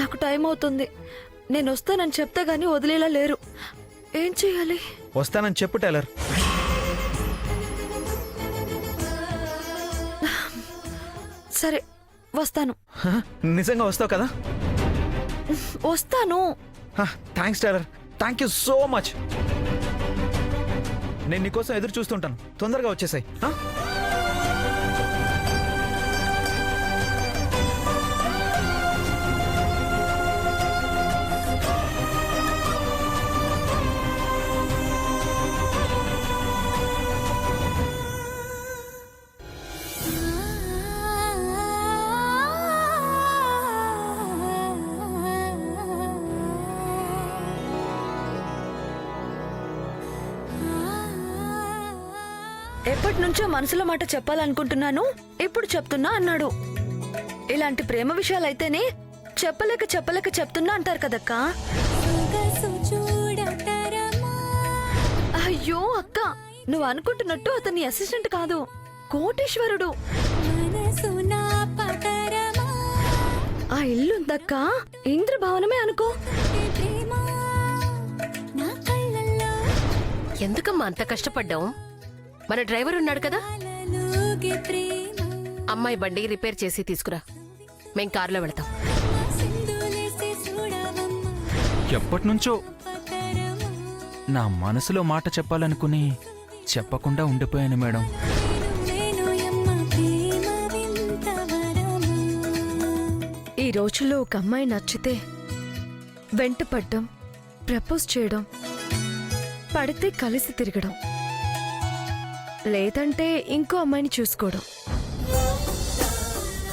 నాకు టైం అవుతుంది. నేను వస్తానని చెప్తే గానీ వదిలేలా లేరు. ఏం చెయ్యాలి? వస్తానని చెప్పు టైలర్. సరే వస్తాను. నిజంగా వస్తావు కదా? వస్తాను. Thanks tailor, thank you so much. నేను నీకోసం ఎదురు చూస్తుంటాను. తొందరగా వచ్చేసాయి. ఎప్పటి నుంచో మనసులో మాట చెప్పాలనుకుంటున్నాను, ఇప్పుడు చెప్తున్నా అన్నాడు. ఇలాంటి ప్రేమ విషయాలైతేనే చెప్పలేక చెప్పలేక చెప్తున్నా అంటారు కదక్కా. అయ్యో అక్క, నువ్వు అనుకుంటున్నట్టు అతని అసిస్టెంట్ కాదు, కోటీశ్వరుడు. ఆ ఇల్లుందక్క, ఇంద్రభవనమే అనుకో. ఎందుకమ్మా అంత కష్టపడ్డాం? మన డ్రైవర్ ఉన్నాడు కదా, అమ్మాయి బండి రిపేర్ చేసి తీసుకురా, మేం కార్లో వెళతాం. ఎప్పటినుంచో నా మనసులో మాట చెప్పాలనుకుని చెప్పకుండా ఉండిపోయాను మేడం. ఈ రోజుల్లో ఒక అమ్మాయి నచ్చితే వెంట పడ్డం, ప్రపోజ్ చేయడం, పడితే కలిసి తిరగడం, లేదంటే ఇంకో అమ్మాయిని చూసుకోవడం,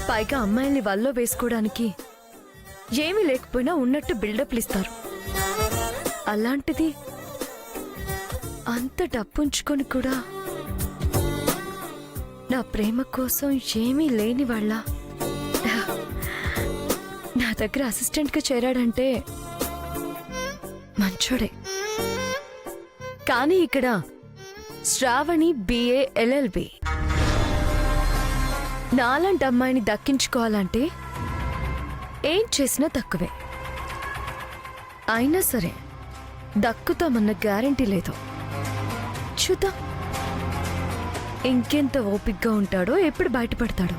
పైగా అమ్మాయిల్ని వల్లో వేసుకోవడానికి ఏమీ లేకపోయినా ఉన్నట్టు బిల్డప్లు ఇస్తారు. అలాంటిది అంత డబ్బుంచుకొని కూడా నా ప్రేమ కోసం ఏమీ లేని వాళ్ళ నా దగ్గర అసిస్టెంట్గా చేరాడంటే మంచోడే. కానీ ఇక్కడ శ్రావణి BA LLB. నాలాంటి అమ్మాయిని దక్కించుకోవాలంటే ఏం చేసినా తక్కువే. అయినా సరే దక్కుతామన్న గ్యారంటీ లేదు. చూద్దాం ఇంకెంత ఓపిగ్గా ఉంటాడో, ఎప్పుడు బయటపడతాడో.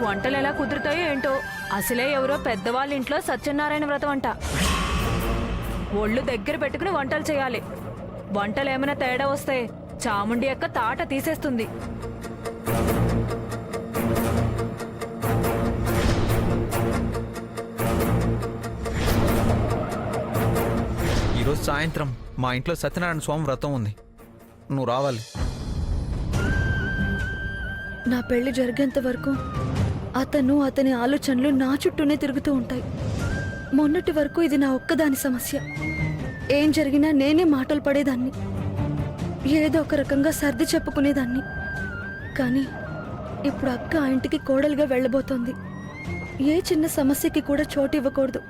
వంటలు ఎలా కుదురుతాయో ఏంటో. అసలే ఎవరో పెద్దవాళ్ళ ఇంట్లో సత్యనారాయణ వ్రతం అంట. ఒళ్ళు దగ్గర పెట్టుకుని వంటలు చేయాలి. వంటలు ఏమైనా తేడా వస్తే చాముండి యొక్క తాట తీసేస్తుంది. ఈరోజు సాయంత్రం మా ఇంట్లో సత్యనారాయణ స్వామి వ్రతం ఉంది, నువ్వు రావాలి. నా పెళ్లి జరిగేంత వరకు అతను, అతని ఆలోచనలు నా చుట్టూనే తిరుగుతూ ఉంటాయి. మొన్నటి వరకు ఇది నా ఒక్కదాని సమస్య. ఏం జరిగినా నేనే మాటలు పడేదాన్ని, ఏదో ఒక రకంగా సర్ది చెప్పుకునేదాన్ని. కానీ ఇప్పుడు అక్క ఆ ఇంటికి కోడలుగా వెళ్ళబోతోంది. ఏ చిన్న సమస్యకి కూడా చోటు ఇవ్వకూడదు.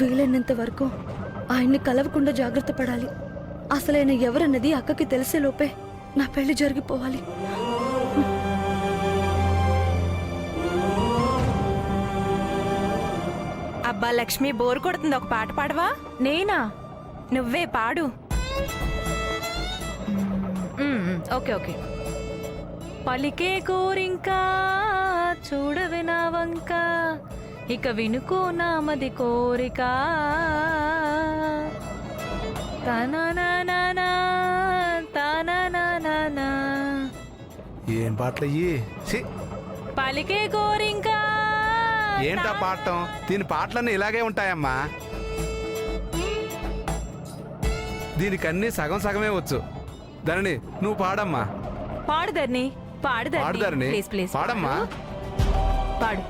వీలైనంత వరకు ఆయన్ని కలవకుండా జాగ్రత్త పడాలి. అసలైన ఎవరన్నది అక్కకి తెలిసేలోపే నా పెళ్లి జరిగిపోవాలి. అబ్బా లక్ష్మి, బోరు కొడుతుంది, ఒక పాట పాడవా? నేనా? నువ్వే పాడు. Okay okay. పలికే కోరింకా చూడవే నా వంక, ఇక వినుకో నామది కోరిక. ఏం పాటలయ్యి? పలికే కోరింకా. ఏంటా పాడటం? దీని పాటలన్నీ ఇలాగే ఉంటాయమ్మా. దీనికన్నీ సగం సగమే వచ్చు. ధరణి, నువ్వు పాడమ్మా. పాడు ధరణి, పాడు ధరణి, ప్లీజ్ ప్లీజ్ పాడమ్మా. పాడు,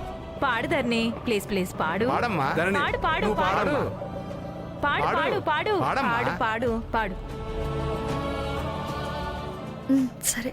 పాడు ధరణి, ప్లీజ్ ప్లీజ్ పాడు. పాడమ్మా ధరణి, పాడు పాడు పాడు పాడు పాడు పాడు పాడు పాడు. సరే.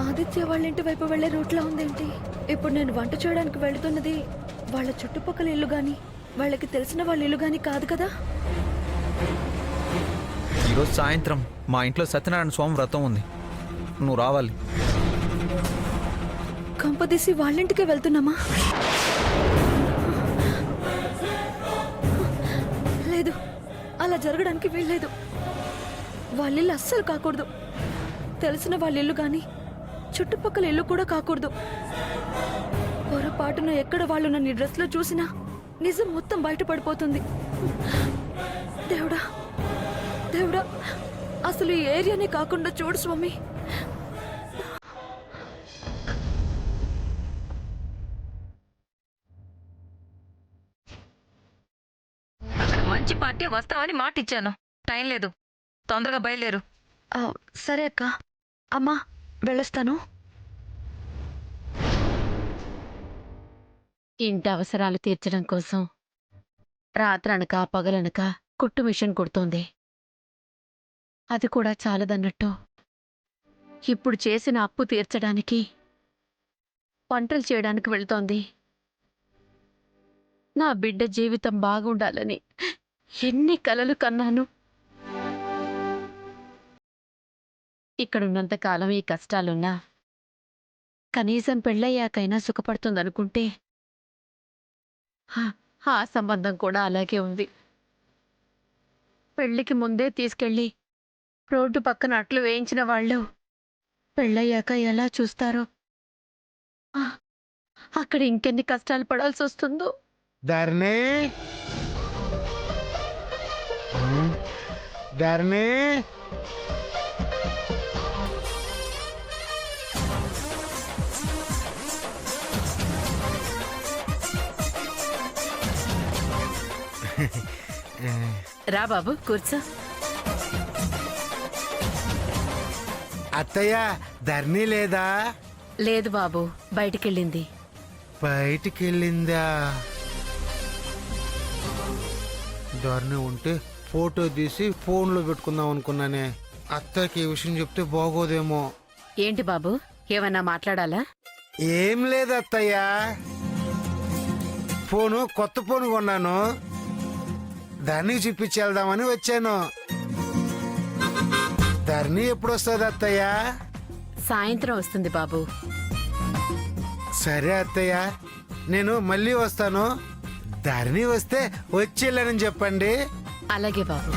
ఆదిత్య వాళ్ళ ఇంటి వైపు వెళ్లే రూట్లో ఉందేంటి? ఇప్పుడు నేను వంట చేయడానికి వెళుతున్నది వాళ్ళ చుట్టుపక్కల ఇల్లు గాని వాళ్ళకి తెలిసిన వాళ్ళ ఇల్లు గాని కాదు కదా. ఈరోజు సాయంత్రం మా ఇంట్లో సత్యనారాయణ స్వామి వ్రతం ఉంది, నువ్వు రావాలి. కంపదీసి వాళ్ళింటికే వెళ్తున్నామా? లేదు, అలా జరగడానికి వీల్లేదు. వాళ్ళిల్లు అస్సలు కాకూడదు. తెలిసిన వాళ్ళ ఇల్లు గాని చుట్టుపక్కల ఇల్లు కూడా కాకూడదు. పొరపాటున ఎక్కడ వాళ్ళు నన్ను ఈ డ్రెస్లో చూసినా నిజం మొత్తం బయటపడిపోతుంది. దేవుడా దేవుడా, అసలు ఈ ఏరియానే కాకుండా చూడు స్వామి. మంచి పార్టీ వస్తావని మాట ఇచ్చాను. టైం లేదు, తొందరగా బయలుదేరు. సరే అక్క. అమ్మా వెళ్ళొస్తాను. ఇంటి అవసరాలు తీర్చడం కోసం రాత్రనక పగలనక కుట్టు మిషన్ కుడుతోంది. అది కూడా చాలదన్నట్టు ఇప్పుడు చేసిన అప్పు తీర్చడానికి వంటలు చేయడానికి వెళ్తోంది. నా బిడ్డ జీవితం బాగుండాలని ఎన్ని కలలు కన్నాను. ఇక్కడున్నంతకాలం ఈ కష్టాలున్నా కనీసం పెళ్ళయ్యాకైనా సుఖపడుతుందనుకుంటే ఆ సంబంధం కూడా అలాగే ఉంది. పెళ్లికి ముందే తీసుకెళ్ళి రోడ్డు పక్కన అట్లు వేయించిన వాళ్ళు పెళ్ళయ్యాక ఎలా చూస్తారో, అక్కడ ఇంకెన్ని కష్టాలు పడాల్సి వస్తుందో. ధరణి, ధరణి, రా బాబు కూర్చో. అత్తయ్య ధరణి లేదా? లేదు బాబు, బయటికెళ్ళింది. బయటికెళ్ళిందా? ధరణి ఉంటే ఫోటో తీసి ఫోన్లో పెట్టుకుందాం అనుకున్నానే. అత్తకి ఈ విషయం చెప్తే బాగోదేమో. ఏంటి బాబు, ఏమన్నా మాట్లాడాలా? ఏం లేదు అత్తయ్య, కొత్త ఫోను కొన్నాను, ధరణికి చూపించి వెళ్దామని వచ్చాను. ధరణి ఎప్పుడు వస్తుంది అత్తయ్య? సాయంత్రం వస్తుంది బాబు. సరే అత్తయ్య, నేను మళ్ళీ వస్తాను. ధరణి వస్తే వచ్చేళ్ళని చెప్పండి. అలాగే బాబు.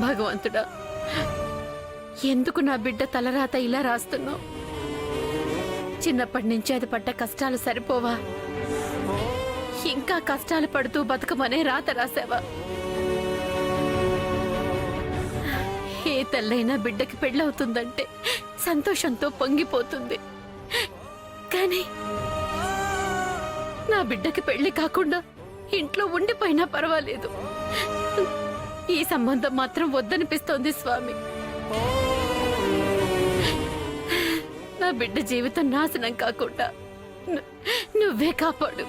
భగవంతుడా, ఎందుకు నా బిడ్డ తలరాత ఇలా రాస్తున్నావు? చిన్నప్పటి నుంచి అది పడ్డ కష్టాలు సరిపోవా? ఇంకా కష్టాలు పడుతూ బతుకమనే రాత రాసావా? ఏ తల్లైనా బిడ్డకి పెళ్ళవుతుందంటే సంతోషంతో పొంగిపోతుంది. కానీ నా బిడ్డకి పెళ్లి కాకుండా ఇంట్లో ఉండిపోయినా పర్వాలేదు. ఈ సంబంధం మాత్రం వద్దనిపిస్తోంది స్వామి. నా బిడ్డ జీవితం నాశనం కాకుండా నువ్వే కాపాడు.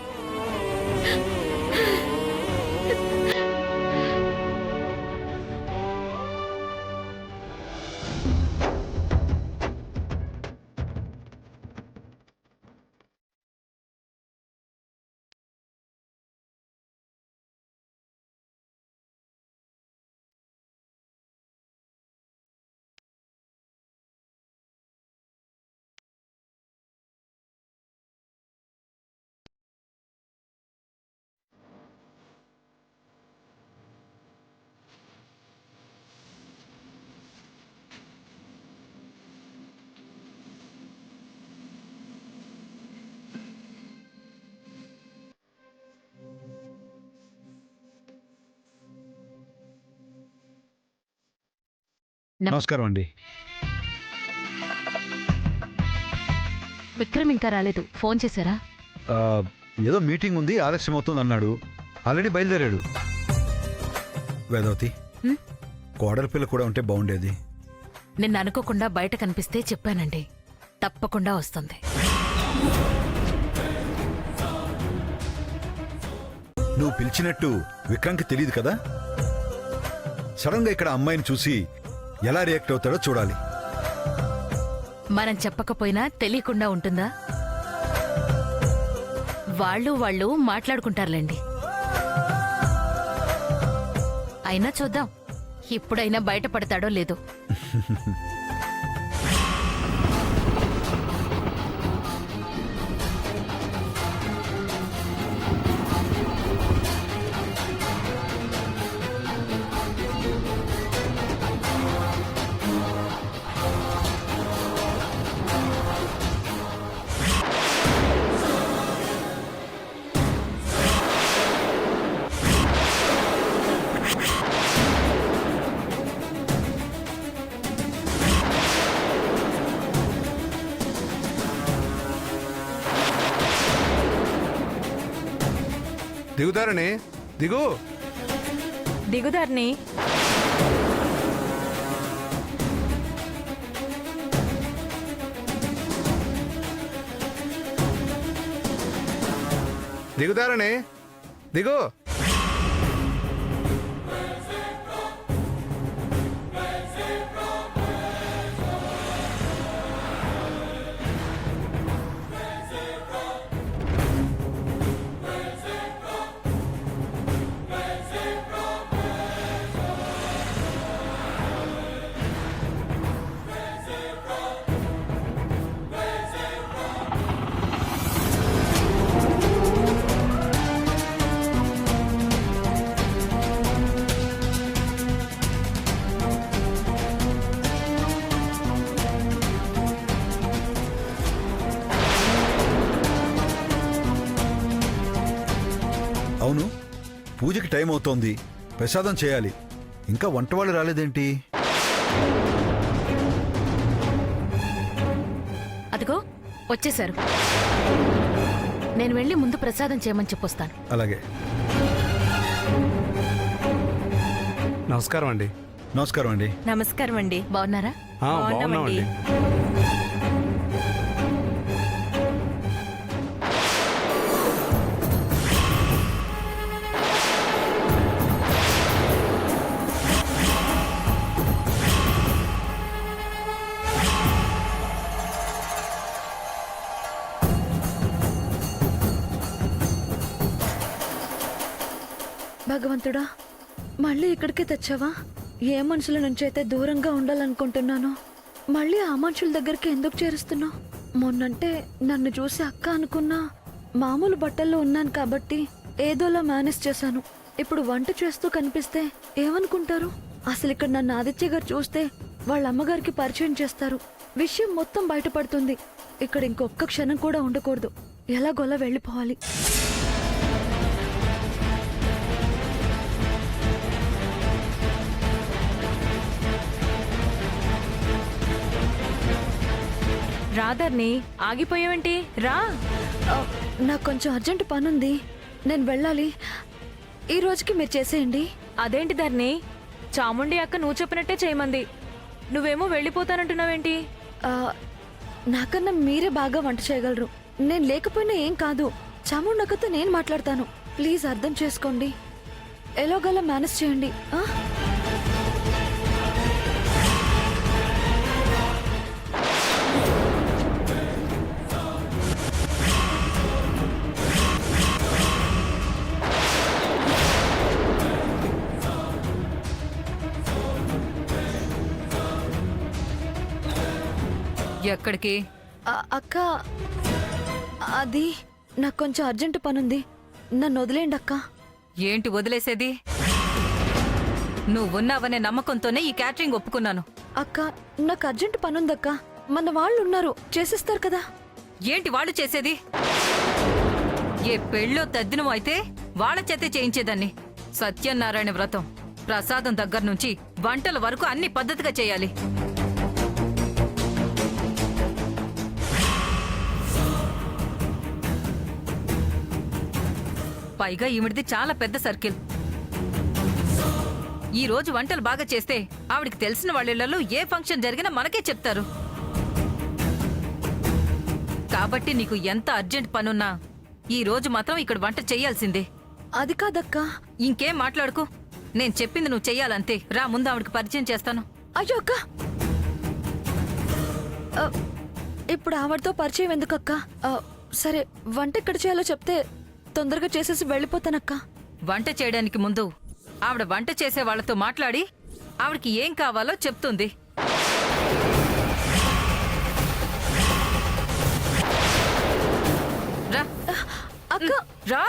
నమస్కారం అండి. విక్రమ్ ఇంకా రాలేదు. ఫోన్ చేశారా? ఏదో మీటింగ్ ఉంది, ఆలస్యం అవుతుంది అన్నాడు. ఆల్రెడీ బయలుదేరాడు. వేదవతి, కోడల పిల్ల కూడా ఉంటే బాగుండేది. నిన్న అనుకోకుండా బయట కనిపిస్తే చెప్పానండి, తప్పకుండా వస్తుంది. నువ్వు పిలిచినట్టు విక్రమ్కి తెలియదు కదా. సడన్ గా ఇక్కడ అమ్మాయిని చూసి ఎలా రియాక్ట్ అవుతాడో చూడాలి. మనం చెప్పకపోయినా తెలియకుండా ఉంటుందా? వాళ్ళు మాట్లాడుకుంటారులేండి. అయినా చూద్దాం, ఇప్పుడైనా బయటపడతాడో లేదో. దిగుతారని దిగు. దిగుదారిని. దిగుతారని దిగు. అవును, పూజకి టైం అవుతోంది, ప్రసాదం చేయాలి. ఇంకా వంట వాళ్ళు రాలేదేంటి? అదిగో వచ్చేశారు. నేను వెళ్ళి ముందు ప్రసాదం చేయమని చెప్పొస్తాను. అలాగే. నమస్కారం అండి. నమస్కారం అండి. నమస్కారం అండి. బాగున్నారా? బాగున్నామండి. భగవంతుడా, మళ్ళీ ఇక్కడికే తెచ్చావా? ఏ మనుషుల నుంచి అయితే దూరంగా ఉండాలనుకుంటున్నానో మళ్ళీ ఆ మనుషుల దగ్గరికి ఎందుకు చేరుస్తున్నావు? మొన్నంటే నన్ను చూసి అక్క అనుకున్నా, మామూలు బట్టల్లో ఉన్నాను కాబట్టి ఏదోలా మేనేజ్ చేశాను. ఇప్పుడు వంట చేస్తూ కనిపిస్తే ఏమనుకుంటారు? అసలు ఇక్కడ నన్ను ఆదిత్య గారు చూస్తే వాళ్ళ అమ్మగారికి పరిచయం చేస్తారు. విషయం మొత్తం బయటపడుతుంది. ఇక్కడ ఇంకొక్క క్షణం కూడా ఉండకూడదు. ఎలాగోలా వెళ్ళిపోవాలి. రాధర్ని ఆగిపోయావేంటి? రా. ఆ, నాకు కొంచెం అర్జెంట్ పనుంది, నేను వెళ్ళాలి. ఈ రోజుకి మీరు చేసేయండి. అదేంటి ధర్ని, చాముండి అక్క నువ్వు చెప్పినట్టే చేయమంది, నువ్వేమో వెళ్ళిపోతానంటున్నావేంటి? ఆ, నాకన్నా మీరే బాగా వంట చేయగలరు. నేను లేకపోయినా ఏం కాదు, చాముండకతో నేను మాట్లాడతాను. ప్లీజ్ అర్థం చేసుకోండి, ఎలాగోలా మేనేజ్ చేయండి. ఆ? ఎక్కడికి? అక్క, అది నాకు కొంచెం అర్జెంట్ పనుంది, నన్ను వదిలేయండి అక్క. ఏంటి వదిలేసేది? నువ్వున్నావనే నమ్మకంతోనే ఈ క్యాటరింగ్ ఒప్పుకున్నాను. అక్క, నాకు అర్జెంట్ పనుందక్క, మన వాళ్ళు ఉన్నారు, చేసేస్తారు కదా. ఏంటి వాళ్ళు చేసేది? ఏ పెళ్ళో తద్దినం అయితే వాళ్ళ చేతే చేయించేదాన్ని. సత్యనారాయణ వ్రతం, ప్రసాదం దగ్గర నుంచి వంటల వరకు అన్ని పద్ధతిగా చేయాలి. పైగా ఈవిడిది చాలా పెద్ద సర్కిల్. ఈ రోజు వంటలు బాగా చేస్తే ఆవిడికి తెలిసిన వాళ్ళిళ్లలో ఏ ఫంక్షన్ జరిగినా మనకే చెప్తారు. కాబట్టి నీకు ఎంత అర్జెంట్ పనున్నా ఈ రోజు మాత్రం ఇక్కడ వంట చెయ్యాల్సిందే. అది కాదక్క. ఇంకేం మాట్లాడుకు, నేను చెప్పింది నువ్వు చెయ్యాలంతే. రా, ముందు ఆవిడకి పరిచయం చేస్తాను. అయ్యో అక్క, ఇప్పుడు ఆవిడతో పరిచయం ఎందుకక్క? సరే, వంట ఎక్కడ చేయాలో చెప్తే తొందరగా చేసేసి వెళ్ళిపోతానక్క. వంట చేయడానికి ముందు ఆవిడ వంట చేసే వాళ్లతో మాట్లాడి ఆవిడకి ఏం కావాలో చెప్తుంది. రా అక్క, రా.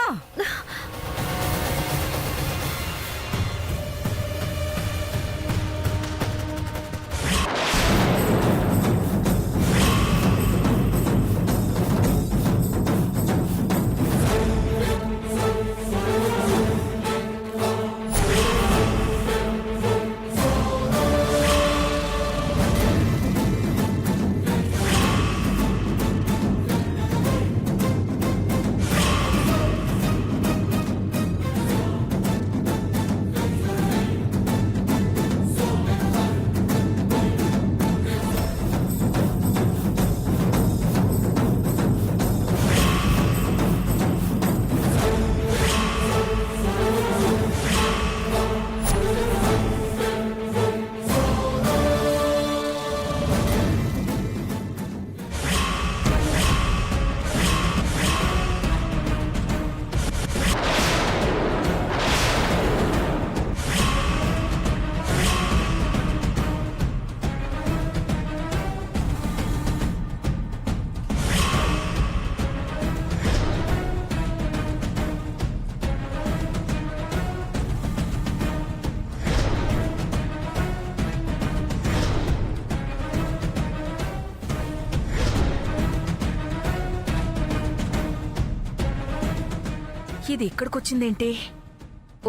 ఇది ఇక్కడికొచ్చిందేంటి?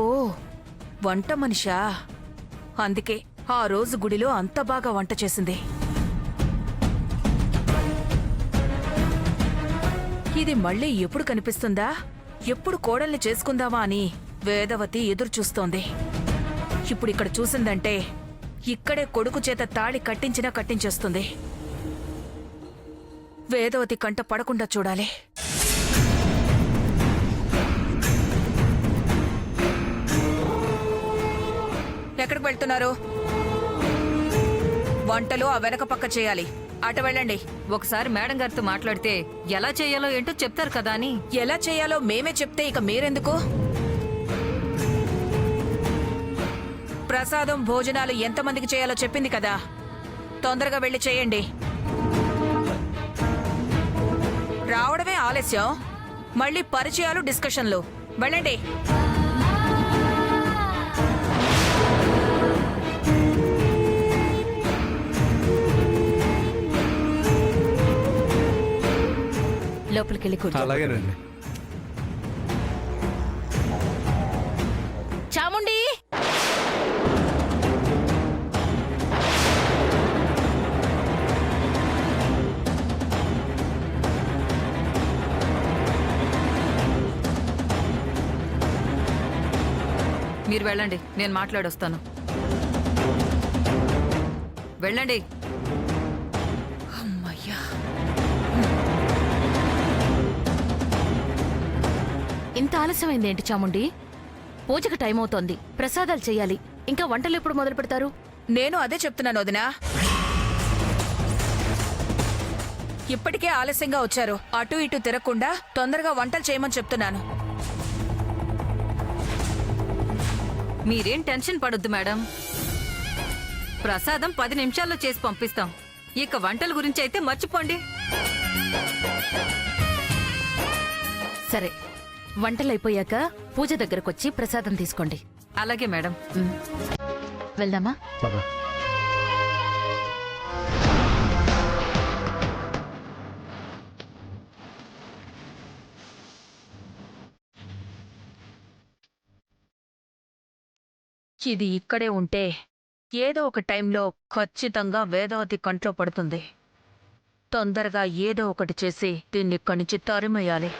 ఓ, వంట మనిషా? అందుకే ఆ రోజు గుడిలో అంత బాగా వంట చేసింది. ఇది మళ్ళీ ఎప్పుడు కనిపిస్తుందా, ఎప్పుడు కోడల్ని చేసుకుందామా అని వేదవతి ఎదురు చూస్తోంది. ఇప్పుడు ఇక్కడ చూసిందంటే ఇక్కడే కొడుకు చేత తాళి కట్టించినా కట్టించేస్తుంది. వేదవతి కంట పడకుండా చూడాలి. ఎక్కడికి వెళ్తున్నారు? వంటలు ఆ వెనక పక్క చేయాలి. అటు వెళ్ళండి. ఒకసారి మేడం గారితో మాట్లాడితే ఎలా చేయాలో ఏంటో చెప్తారు కదా అని. ఎలా చేయాలో మేమే చెప్తే ఇక మీరెందుకు? ప్రసాదం భోజనాలు ఎంతమందికి చేయాలో చెప్పింది కదా, తొందరగా వెళ్ళి చేయండి. రావడమే ఆలస్యం, మళ్ళీ పరిచయాలు డిస్కషన్లు. వెళ్ళండి. లోపలికెళ్ళి కూర్చో. అలాగేనండి. చాముండి, మీరు వెళ్ళండి, నేను మాట్లాడొస్తాను. వెళ్ళండి. అమ్మయ్యా. ఇంత ఆలస్యమైంది ఏంటి చాముండి? పూజకి టైం అవుతోంది, ప్రసాదాలు చెయ్యాలి. ఇంకా వంటలు ఎప్పుడు మొదలు పెడతారు? నేను అదే చెప్తున్నాను వదినా. ఇప్పటికే ఆలస్యంగా వచ్చారు. అటు ఇటు తిరగకుండా తొందరగా వంటలు చేయమని చెప్తున్నాను. మీరేం టెన్షన్ పడొద్దు మేడం. ప్రసాదం 10 నిమిషాల్లో చేసి పంపిస్తాం. ఇక వంటల గురించి అయితే మర్చిపోండి. సరే, వంటలు అయిపోయాక పూజ దగ్గరకొచ్చి ప్రసాదం తీసుకోండి. అలాగే మేడం. వెళ్దామా? ఇది ఇక్కడే ఉంటే ఏదో ఒక టైంలో ఖచ్చితంగా వేదవతి కంట్లో పడుతుంది. తొందరగా ఏదో ఒకటి చేసి దీన్ని ఇక్కడి నుంచి తరిమేయాలి.